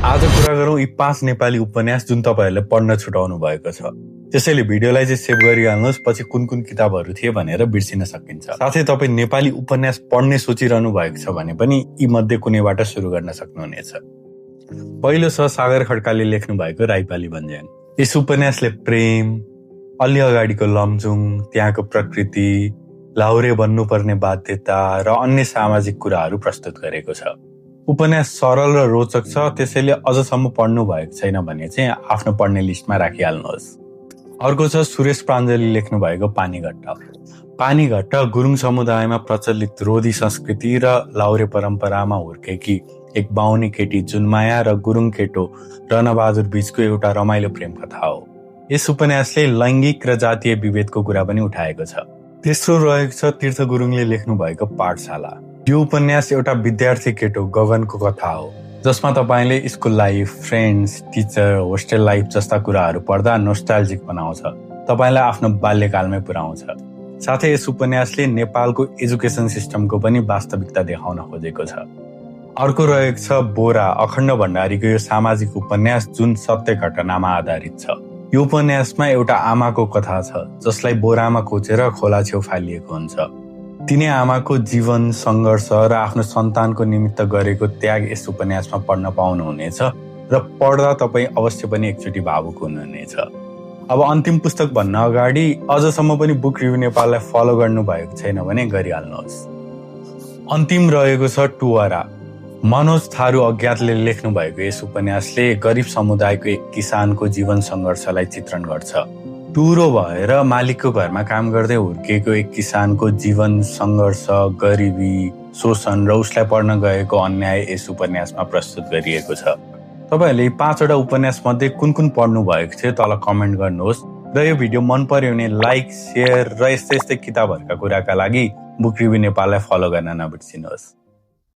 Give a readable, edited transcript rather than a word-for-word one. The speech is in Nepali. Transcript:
आज कुरा गरौँ यी 5 नेपाली उपन्यास जुन तपाईहरुले पढ्न छुटाउनु भएको छ। त्यसैले भिडियोलाई चाहिँ सेभ गरिहाल्नुहोस्, पछि कुन कुन किताबहरू थिए भनेर बिर्सिन सकिन्छ। साथै तपाई नेपाली उपन्यास पढ्ने सोचिरहनु भएको छ भने पनि यी मध्ये कुनैबाट सुरु गर्न सक्नुहुनेछ। पहिलो छ सागर खड्काले लेख्नु भएको राईपाली भन्ज्याङ। यस उपन्यासले प्रेम, अलि अगाडिको लमजुङ, त्यहाँको प्रकृति, लाहुरे बन्नुपर्ने बाध्यता र अन्य सामाजिक कुराहरू प्रस्तुत गरेको छ। उपन्यास सरल र रोचक छ, त्यसैले अझसम्म पढ्नु भएको छैन भने चाहिँ आफ्नो पढ्ने लिस्टमा राखिहाल्नुहोस्। अर्को छ सुरेश प्राञ्जली लेख्नु भएको पानीघट्ट। पानीघट्ट गुरुङ समुदायमा प्रचलित रोधी संस्कृति र लाहुरे परम्परामा हुर्केकी एक बाहुनी केटी जुनमाया र गुरुङ केटो रणबहादुर बीचको एउटा रमाइलो प्रेम कथा हो। यस उपन्यासले लैङ्गिक र जातीय विभेदको कुरा पनि उठाएको छ। तेस्रो रहेको छ तीर्थ गुरुङले लेख्नु भएको पाठशाला। यो उपन्यास एउटा विद्यार्थी केटो गगनको कथा हो, जसमा तपाईले school life, friends, teacher, hostel life जस्ता कुराहरू पढ्दा नोस्टाल्जिक बनाउँछ, तपाईलाई आफ्नो बाल्यकालमै पुर्याउँछ। साथै यस उपन्यासले नेपालको एजुकेसन सिस्टमको पनि वास्तविकता देखाउन खोजेको छ। अर्को रहेको छ बोरा, अखण्ड भण्डारीको यो सामाजिक उपन्यास जुन सत्य घटनामा आधारित छ। यो उपन्यासमा एउटा आमाको कथा छ जसलाई बोरामा कोचेर खोला छेउ फालिएको हुन्छ। तिनै आमाको जीवन, सङ्घर्ष र आफ्नो सन्तानको निमित्त गरेको त्याग यस उपन्यासमा पढ्न पाउनुहुनेछ र पढ्दा तपाईँ अवश्य पनि एकचोटि भावुक हुनुहुनेछ। अब अन्तिम पुस्तक भन्न अगाडि अझसम्म पनि बुक रिभ्यू नेपाललाई फलो गर्नु भएको छैन भने गरिहाल्नुहोस्। अन्तिम रहेको छ टुवारा। मनोज थारू अज्ञातले लेख्नु भएको यस उपन्यासले गरिब समुदायको एक किसानको जीवन सङ्घर्षलाई चित्रण गर्छ। टुरो भएर मालिकको घरमा काम गर्दै हुर्किएको एक किसानको जीवन, सङ्घर्ष, गरिबी, शोषण र उसलाई पढ्न गएको अन्याय यस उपन्यासमा प्रस्तुत गरिएको छ। तपाईहरूले यी 5वटा उपन्यास मध्ये कुन कुन पढ्नु भएको थियो तल कमेन्ट गर्नुहोस् र यो भिडियो मन पर्यो भने लाइक, सेयर र यस्तै किताबहरूका कुराका लागि बुक रिभ्यू नेपाललाई फलो गर्न नबिर्सिनुहोस्।